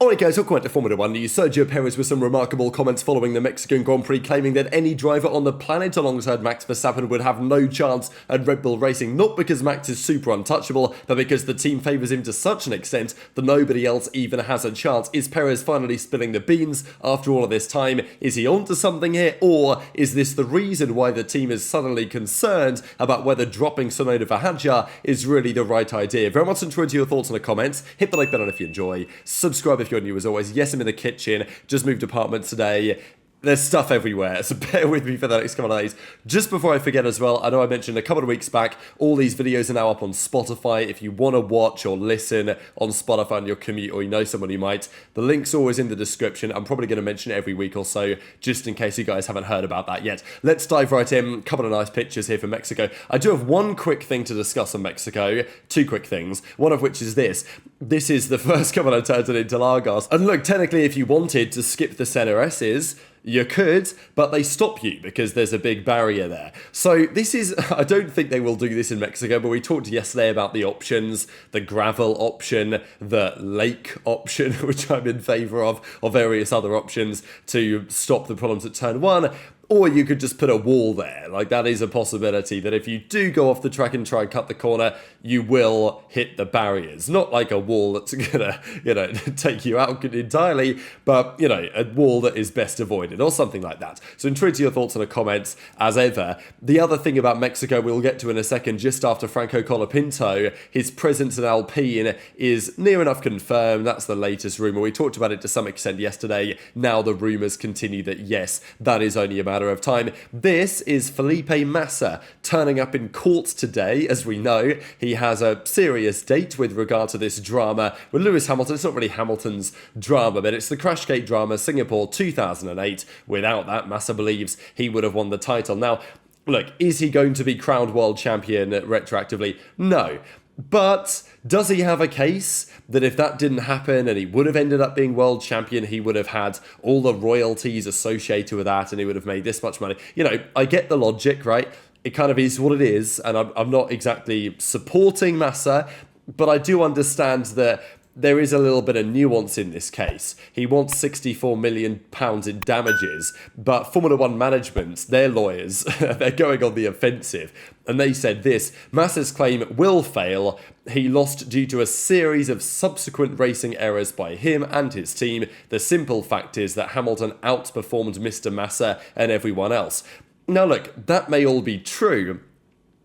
Alright guys, welcome back to Formula 1 News. Sergio Perez with some remarkable comments following the Mexican Grand Prix, claiming that any driver on the planet alongside Max Verstappen would have no chance at Red Bull Racing, not because Max is super untouchable, but because the team favours him to such an extent that nobody else even has a chance. Is Perez finally spilling the beans after all of this time? Is he onto something here, or is this the reason why the team is suddenly concerned about whether dropping Tsunoda for Hadjar is really the right idea? Very much enjoyed your thoughts in the comments. Hit the like button if you enjoy. Subscribe if you're new as always. Yes, I'm in the kitchen. Just moved apartments today. There's stuff everywhere, so bear with me for the next couple of days. Just before I forget as well, I know I mentioned a couple of weeks back, all these videos are now up on Spotify. If you want to watch or listen on Spotify on your commute, or you know someone who might, the link's always in the description. I'm probably going to mention it every week or so, just in case you guys haven't heard about that yet. Let's dive right in. A couple of nice pictures here from Mexico. I do have one quick thing to discuss on Mexico. Two quick things. One of which is this. This is the first couple of turns into Lagos. And look, technically, if you wanted to skip the CRSs, you could, but they stop you because there's a big barrier there. So this is, I don't think they will do this in Mexico, but we talked yesterday about the options, the gravel option, the lake option, which I'm in favour of, or various other options to stop the problems at turn one. Or you could just put a wall there. Like, that is a possibility that if you do go off the track and try and cut the corner, you will hit the barriers. Not like a wall that's gonna, take you out entirely, but, a wall that is best avoided or something like that. So intrigued to your thoughts in the comments as ever. The other thing about Mexico we'll get to in a second, just after Franco Colapinto, his presence in Alpine is near enough confirmed. That's the latest rumour. We talked about it to some extent yesterday. Now the rumours continue that yes, that is only a matter of time. This is Felipe Massa turning up in court today. As we know, he has a serious date with regard to this drama with Lewis Hamilton. It's not really Hamilton's drama, but it's the Crashgate drama, Singapore 2008. Without that, Massa believes he would have won the title. Now, look, is he going to be crowned world champion retroactively? No. But does he have a case that if that didn't happen and he would have ended up being world champion, he would have had all the royalties associated with that and he would have made this much money? I get the logic, right? It kind of is what it is, and I'm not exactly supporting Massa, but I do understand that there is a little bit of nuance in this case. He wants £64 million in damages, but Formula One management, their lawyers, they're going on the offensive. And they said this: Massa's claim will fail. He lost due to a series of subsequent racing errors by him and his team. The simple fact is that Hamilton outperformed Mr. Massa and everyone else. Now look, that may all be true,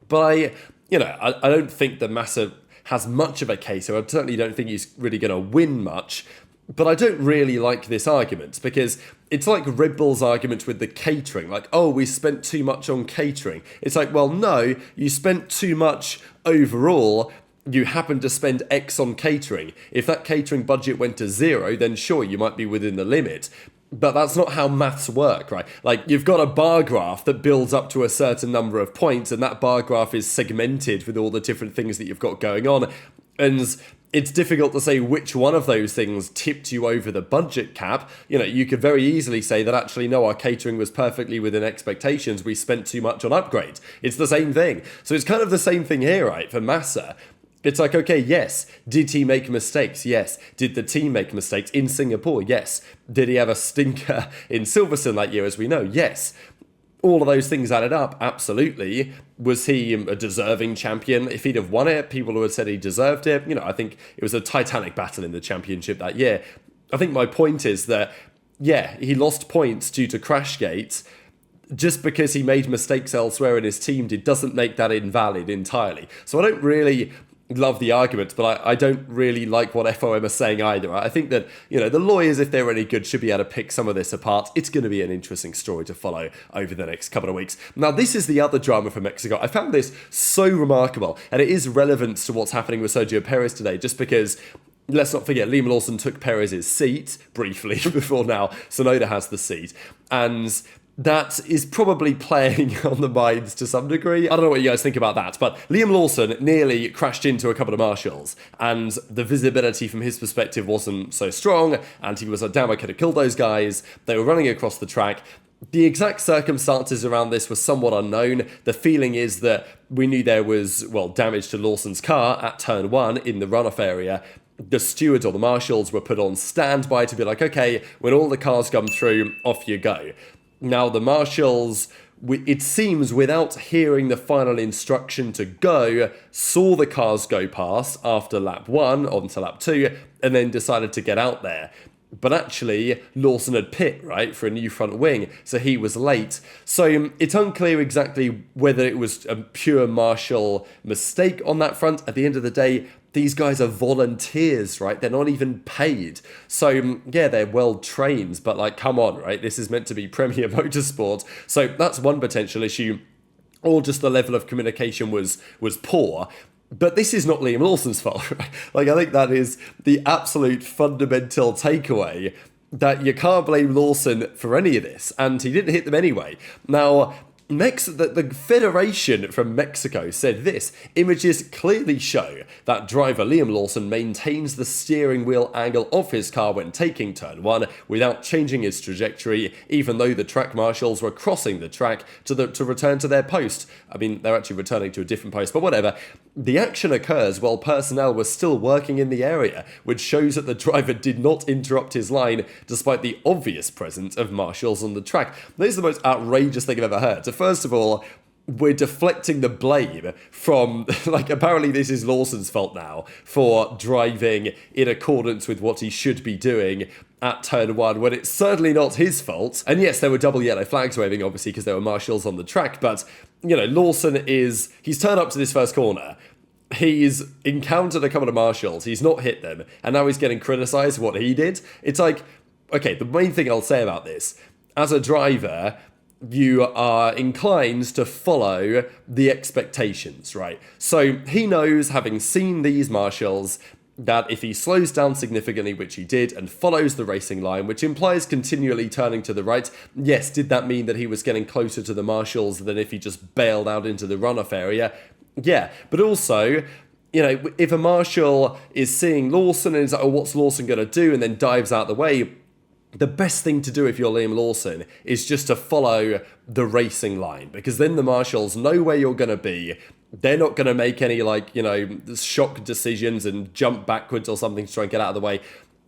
but I don't think that Massa has much of a case, so I certainly don't think he's really going to win much. But I don't really like this argument, because it's like Red Bull's argument with the catering. Like, oh, we spent too much on catering. It's like, well, no, you spent too much overall. You happen to spend X on catering. If that catering budget went to zero, then sure, you might be within the limit. But that's not how maths work, right? Like, you've got a bar graph that builds up to a certain number of points, and that bar graph is segmented with all the different things that you've got going on. And it's difficult to say which one of those things tipped you over the budget cap. You could very easily say that actually, no, our catering was perfectly within expectations. We spent too much on upgrades. It's the same thing. So it's kind of the same thing here, right? For Massa, it's like, okay, yes. Did he make mistakes? Yes. Did the team make mistakes in Singapore? Yes. Did he have a stinker in Silverstone that year, as we know? Yes. All of those things added up, absolutely. Was he a deserving champion? If he'd have won it, people would have said he deserved it. I think it was a titanic battle in the championship that year. I think my point is that, yeah, he lost points due to Crashgate. Just because he made mistakes elsewhere in his team doesn't make that invalid entirely. So I don't really love the argument, but I don't really like what FOM are saying either. I think that, the lawyers, if they're any good, should be able to pick some of this apart. It's going to be an interesting story to follow over the next couple of weeks. Now, this is the other drama from Mexico. I found this so remarkable, and it is relevant to what's happening with Sergio Perez today, just because, let's not forget, Liam Lawson took Perez's seat briefly before now Tsunoda has the seat. And that is probably playing on the minds to some degree. I don't know what you guys think about that, but Liam Lawson nearly crashed into a couple of marshals, and the visibility from his perspective wasn't so strong, and he was like, damn, I could have killed those guys. They were running across the track. The exact circumstances around this were somewhat unknown. The feeling is that we knew there was, damage to Lawson's car at turn one in the runoff area, the stewards or the marshals were put on standby to be like, okay, when all the cars come through, off you go. Now, the marshals, it seems, without hearing the final instruction to go, saw the cars go past after lap 1 onto lap 2, and then decided to get out there. But actually, Lawson had pit, right, for a new front wing, so he was late. So it's unclear exactly whether it was a pure marshal mistake on that front. At the end of the day, these guys are volunteers, right? They're not even paid. So, yeah, they're well trained, but like, come on, right? This is meant to be Premier Motorsport. So that's one potential issue. Or just the level of communication was poor. But this is not Liam Lawson's fault, right? Like, I think that is the absolute fundamental takeaway, that you can't blame Lawson for any of this, and he didn't hit them anyway. Now, the Federation from Mexico said this: images clearly show that driver Liam Lawson maintains the steering wheel angle of his car when taking turn 1 without changing his trajectory, even though the track marshals were crossing the track to return to their post. I mean, they're actually returning to a different post, but whatever. The action occurs while personnel was still working in the area, which shows that the driver did not interrupt his line despite the obvious presence of marshals on the track. This is the most outrageous thing I've ever heard. So first of all, we're deflecting the blame from, like, apparently this is Lawson's fault now for driving in accordance with what he should be doing at turn 1, when it's certainly not his fault. And yes, there were double yellow flags waving, obviously, because there were marshals on the track, but, you know, he's turned up to this first corner, he's encountered a couple of marshals, he's not hit them, and now he's getting criticised for what he did. It's like, okay, the main thing I'll say about this, as a driver, you are inclined to follow the expectations, right? So he knows, having seen these marshals, that if he slows down significantly, which he did, and follows the racing line, which implies continually turning to the right, yes, did that mean that he was getting closer to the marshals than if he just bailed out into the runoff area? Yeah, but also, you know, if a marshal is seeing Lawson and is like, oh, what's Lawson going to do, and then dives out the way, the best thing to do if you're Liam Lawson is just to follow the racing line, because then the marshals know where you're going to be. They're not going to make any, like, you know, shock decisions and jump backwards or something to try and get out of the way.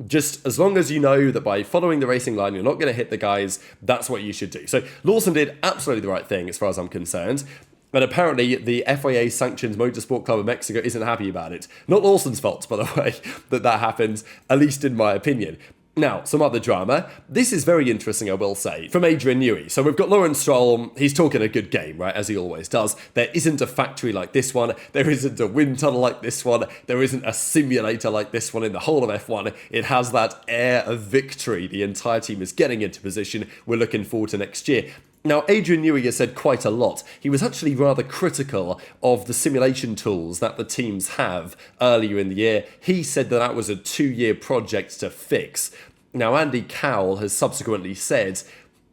Just as long as you know that by following the racing line, you're not going to hit the guys, that's what you should do. So Lawson did absolutely the right thing as far as I'm concerned. But apparently the FIA sanctions Motorsport Club of Mexico isn't happy about it. Not Lawson's fault, by the way, that happened, at least in my opinion. Now, some other drama. This is very interesting, I will say, from Adrian Newey. So we've got Lawrence Stroll. He's talking a good game, right, as he always does. There isn't a factory like this one. There isn't a wind tunnel like this one. There isn't a simulator like this one in the whole of F1. It has that air of victory. The entire team is getting into position. We're looking forward to next year. Now, Adrian Newey has said quite a lot. He was actually rather critical of the simulation tools that the teams have earlier in the year. He said that was a 2-year project to fix. Now, Andy Cowell has subsequently said,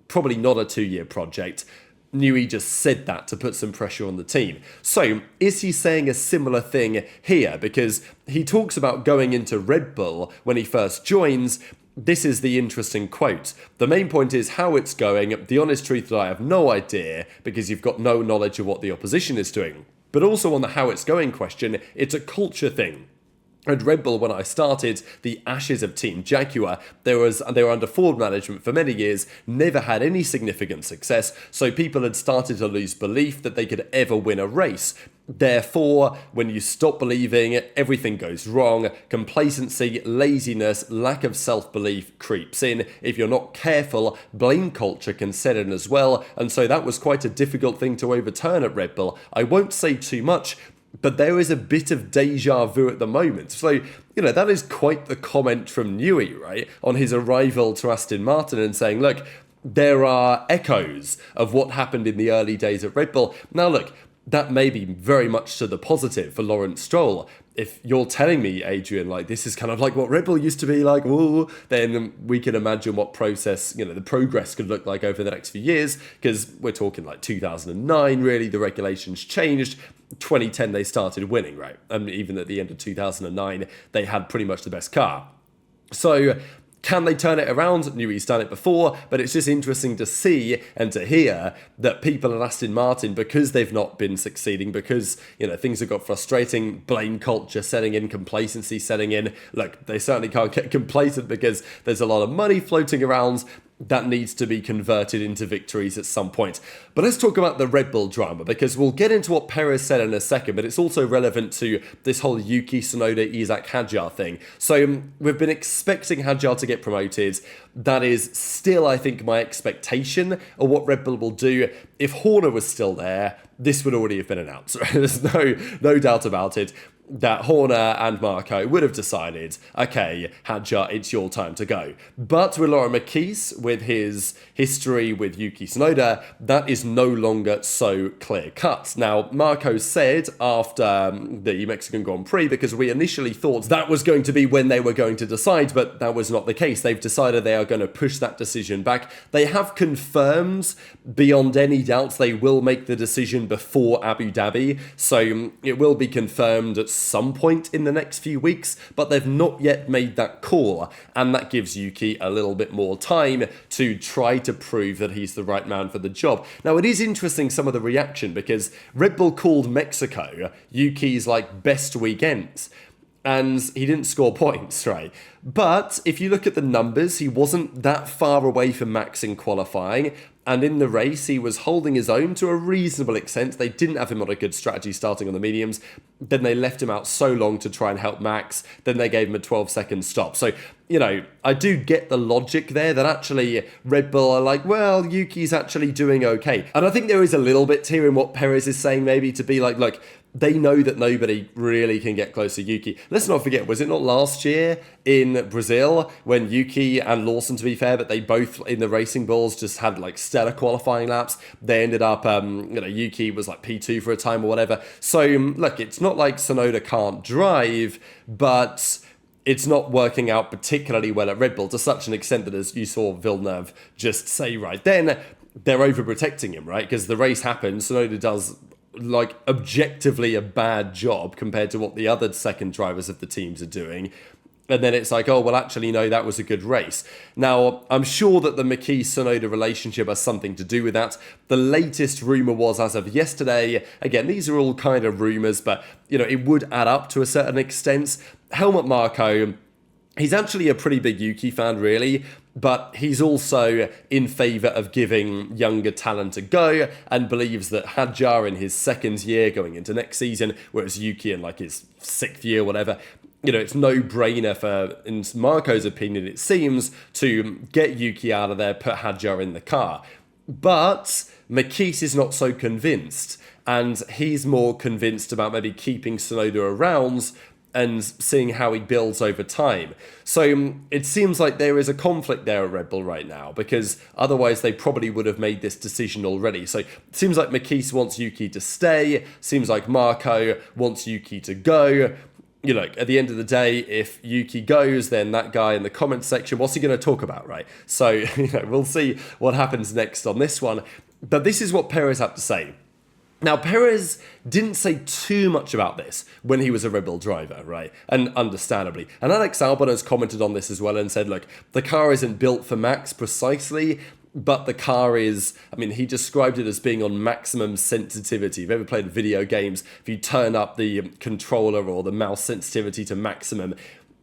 probably not a 2-year project. Newey just said that to put some pressure on the team. So, is he saying a similar thing here? Because he talks about going into Red Bull when he first joins. This is the interesting quote. The main point is how it's going. The honest truth is I have no idea, because you've got no knowledge of what the opposition is doing. But also on the how it's going question, it's a culture thing. At Red Bull, when I started, the ashes of Team Jaguar, they were under Ford management for many years, never had any significant success, so people had started to lose belief that they could ever win a race. Therefore, when you stop believing, everything goes wrong. Complacency, laziness, lack of self-belief creeps in. If you're not careful, blame culture can set in as well, and so that was quite a difficult thing to overturn at Red Bull. I won't say too much, but there is a bit of deja vu at the moment. So, you know, that is quite the comment from Newey, right, on his arrival to Aston Martin and saying, look, there are echoes of what happened in the early days at Red Bull. Now, look, that may be very much to the positive for Lawrence Stroll. If you're telling me, Adrian, like this is kind of like what Red Bull used to be like, whoa, then we can imagine what the progress could look like over the next few years, because we're talking like 2009, really, the regulations changed. 2010, they started winning, right? And even at the end of 2009, they had pretty much the best car. So Can they turn it around? Knew he's done it before, but it's just interesting to see and to hear that people at Aston Martin, because they've not been succeeding, because, things have got frustrating, blame culture setting in, complacency setting in. Look, they certainly can't get complacent because there's a lot of money floating around that needs to be converted into victories at some point. But let's talk about the Red Bull drama, because we'll get into what Perez said in a second, but it's also relevant to this whole Yuki Tsunoda, Isack Hadjar thing. So we've been expecting Hadjar to get promoted. That is still, I think, my expectation of what Red Bull will do. If Horner was still there, this would already have been announced. There's no doubt about it that Horner and Marco would have decided, okay, Hadjar, it's your time to go. But with Laurent Mekies, with his history with Yuki Tsunoda, that is no longer so clear-cut. Now, Marco said after the Mexican Grand Prix, because we initially thought that was going to be when they were going to decide, but that was not the case. They've decided they are going to push that decision back. They have confirmed, beyond any doubt, they will make the decision before Abu Dhabi, so it will be confirmed at some point in the next few weeks, but they've not yet made that call, and that gives Yuki a little bit more time to try to prove that he's the right man for the job. Now, it is interesting, some of the reaction, because Red Bull called Mexico Yuki's best weekend, and he didn't score points, right? But if you look at the numbers, he wasn't that far away from Max in qualifying, and in the race, he was holding his own to a reasonable extent. They didn't have him on a good strategy starting on the mediums. Then they left him out so long to try and help Max. Then they gave him a 12-second stop. So, I do get the logic there that actually Red Bull are like, well, Yuki's actually doing okay. And I think there is a little bit here in what Perez is saying, maybe, to be like, look, they know that nobody really can get close to Yuki. Let's not forget, was it not last year in Brazil when Yuki and Lawson, to be fair, but they both in the Racing Bulls just had stellar qualifying laps. They ended up, Yuki was P2 for a time or whatever. So look, it's not like Tsunoda can't drive, but it's not working out particularly well at Red Bull to such an extent that, as you saw Villeneuve just say right then, they're overprotecting him, right? Because the race happens, Tsunoda does objectively a bad job compared to what the other second drivers of the teams are doing. And then it's oh, well, actually, no, that was a good race. Now, I'm sure that the Mekies-Tsunoda relationship has something to do with that. The latest rumour was, as of yesterday, again, these are all kind of rumours, but, it would add up to a certain extent. Helmut Marko, he's actually a pretty big Yuki fan, really, but he's also in favour of giving younger talent a go and believes that Hadjar in his second year going into next season, whereas Yuki in his sixth year, whatever, it's no-brainer for, in Marco's opinion, it seems, to get Yuki out of there, put Hadjar in the car. But Mekies is not so convinced, and he's more convinced about maybe keeping Tsunoda around and seeing how he builds over time. So it seems like there is a conflict there at Red Bull right now, because otherwise they probably would have made this decision already. So it seems like Mekies wants Yuki to stay, seems like Marko wants Yuki to go. At the end of the day, if Yuki goes, then that guy in the comments section, what's he going to talk about, right? So, we'll see what happens next on this one. But this is what Perez had to say. Now, Perez didn't say too much about this when he was a Red Bull driver, right? And understandably. And Alex Albon has commented on this as well and said, look, the car isn't built for Max precisely, but the car is, he described it as being on maximum sensitivity. If you've ever played video games, if you turn up the controller or the mouse sensitivity to maximum,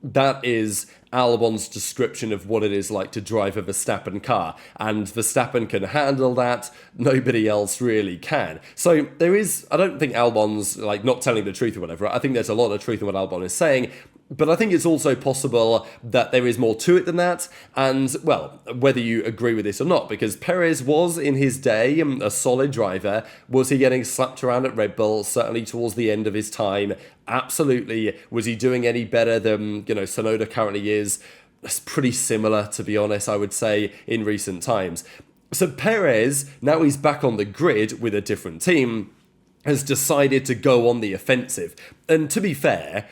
that is Albon's description of what it is like to drive a Verstappen car. And Verstappen can handle that. Nobody else really can. So there is, I don't think Albon's not telling the truth or whatever. I think there's a lot of truth in what Albon is saying. But I think it's also possible that there is more to it than that. And, well, whether you agree with this or not, because Perez was, in his day, a solid driver. Was he getting slapped around at Red Bull? Certainly towards the end of his time. Absolutely. Was he doing any better than, Tsunoda currently is? It's pretty similar, to be honest, I would say, in recent times. So Perez, now he's back on the grid with a different team, has decided to go on the offensive. And to be fair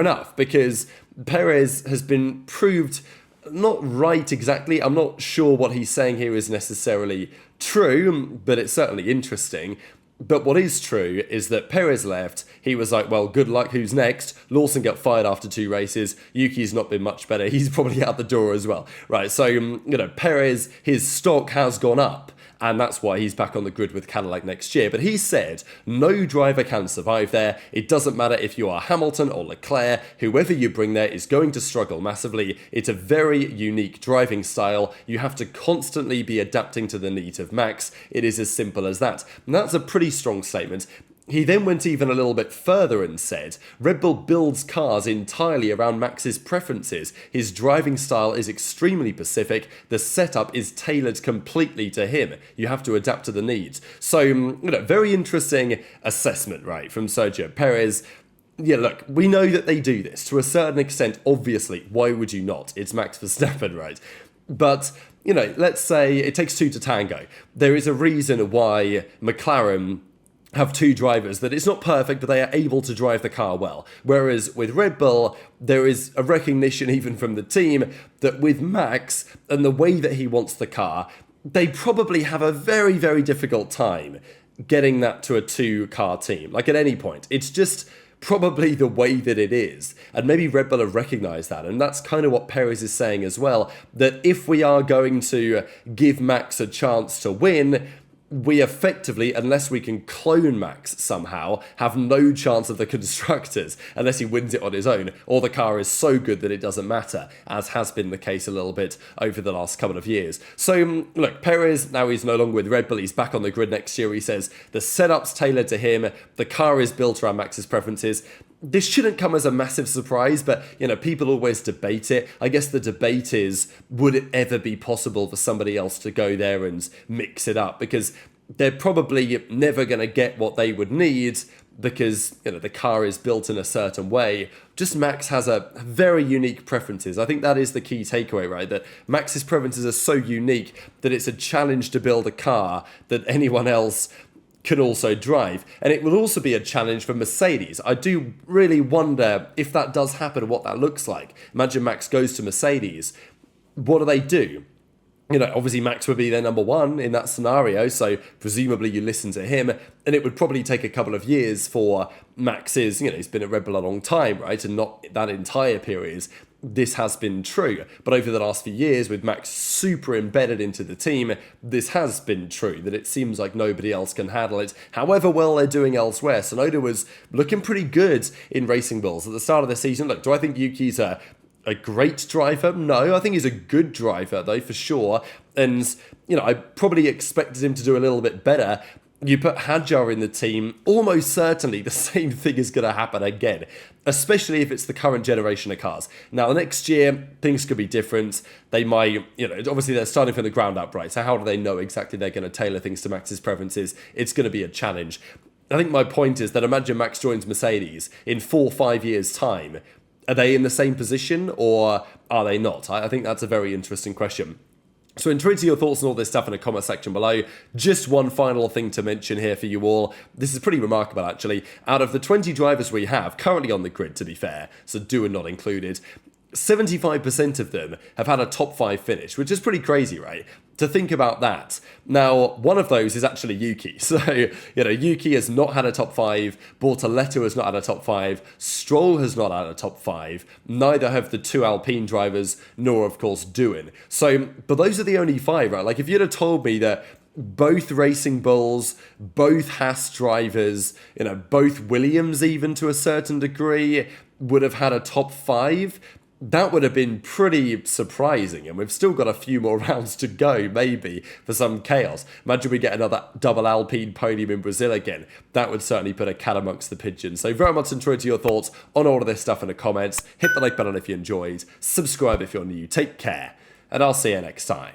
enough, because Perez has been proved not right exactly. I'm not sure what he's saying here is necessarily true, but it's certainly interesting. But what is true is that Perez left. He was like, well, good luck, who's next? Lawson got fired after 2 races. Yuki's not been much better. He's probably out the door as well, right? So, Perez, his stock has gone up. And that's why he's back on the grid with Cadillac next year. But he said, no driver can survive there. It doesn't matter if you are Hamilton or Leclerc. Whoever you bring there is going to struggle massively. It's a very unique driving style. You have to constantly be adapting to the needs of Max. It is as simple as that. And that's a pretty strong statement. He then went even a little bit further and said, Red Bull builds cars entirely around Max's preferences. His driving style is extremely specific. The setup is tailored completely to him. You have to adapt to the needs. So, very interesting assessment, right, from Sergio Perez. Yeah, look, we know that they do this to a certain extent. Obviously, why would you not? It's Max Verstappen, right? But, let's say it takes 2 to tango. There is a reason why McLaren have 2 drivers that it's not perfect, but they are able to drive the car well. Whereas with Red Bull, there is a recognition even from the team that with Max and the way that he wants the car, they probably have a very, very difficult time getting that to a 2-car team. Like at any point, it's just probably the way that it is. And maybe Red Bull have recognised that. And that's kind of what Perez is saying as well, that if we are going to give Max a chance to win, we effectively, unless we can clone Max somehow, have no chance of the constructors unless he wins it on his own, or the car is so good that it doesn't matter, as has been the case a little bit over the last couple of years. So, look, Perez, now he's no longer with Red Bull, he's back on the grid next year. He says the setup's tailored to him, the car is built around Max's preferences. This shouldn't come as a massive surprise, but, people always debate it. I guess the debate is, would it ever be possible for somebody else to go there and mix it up? Because they're probably never going to get what they would need because, the car is built in a certain way. Just Max has a very unique preferences. I think that is the key takeaway, right? That Max's preferences are so unique that it's a challenge to build a car that anyone else can also drive. And it will also be a challenge for Mercedes. I do really wonder if that does happen, what that looks like. Imagine Max goes to Mercedes. What do they do? Obviously Max would be their number 1 in that scenario, so presumably you listen to him, and it would probably take a couple of years for Max's, he's been at Red Bull a long time, right, and not that entire period. This has been true, but over the last few years, with Max super embedded into the team, this has been true, that it seems like nobody else can handle it, however well they're doing elsewhere. Tsunoda was looking pretty good in Racing Bulls at the start of the season. Look, do I think Yuki's a great driver? No, I think he's a good driver, though, for sure. And, I probably expected him to do a little bit better. You put Hadjar in the team, almost certainly the same thing is going to happen again, especially if it's the current generation of cars. Now, next year, things could be different. They might, obviously they're starting from the ground up, right? So how do they know exactly they're going to tailor things to Max's preferences? It's going to be a challenge. I think my point is that imagine Max joins Mercedes in 4 or 5 years' time. Are they in the same position or are they not? I think that's a very interesting question. So intrigued to your thoughts on all this stuff in the comment section below. Just one final thing to mention here for you all. This is pretty remarkable, actually. Out of the 20 drivers we have currently on the grid, to be fair, so do and not included, 75% of them have had a top 5 finish, which is pretty crazy, right? To think about that. Now, one of those is actually Yuki. So, Yuki has not had a top 5, Bortoleto has not had a top 5, Stroll has not had a top 5, neither have the 2 Alpine drivers, nor, of course, Doohan. So, but those are the only 5, right? Like, if you'd have told me that both Racing Bulls, both Haas drivers, both Williams even to a certain degree, would have had a top 5, that would have been pretty surprising, and we've still got a few more rounds to go, maybe, for some chaos. Imagine we get another double Alpine podium in Brazil again. That would certainly put a cat amongst the pigeons. So very much enjoyed your thoughts on all of this stuff in the comments. Hit the like button if you enjoyed. Subscribe if you're new. Take care, and I'll see you next time.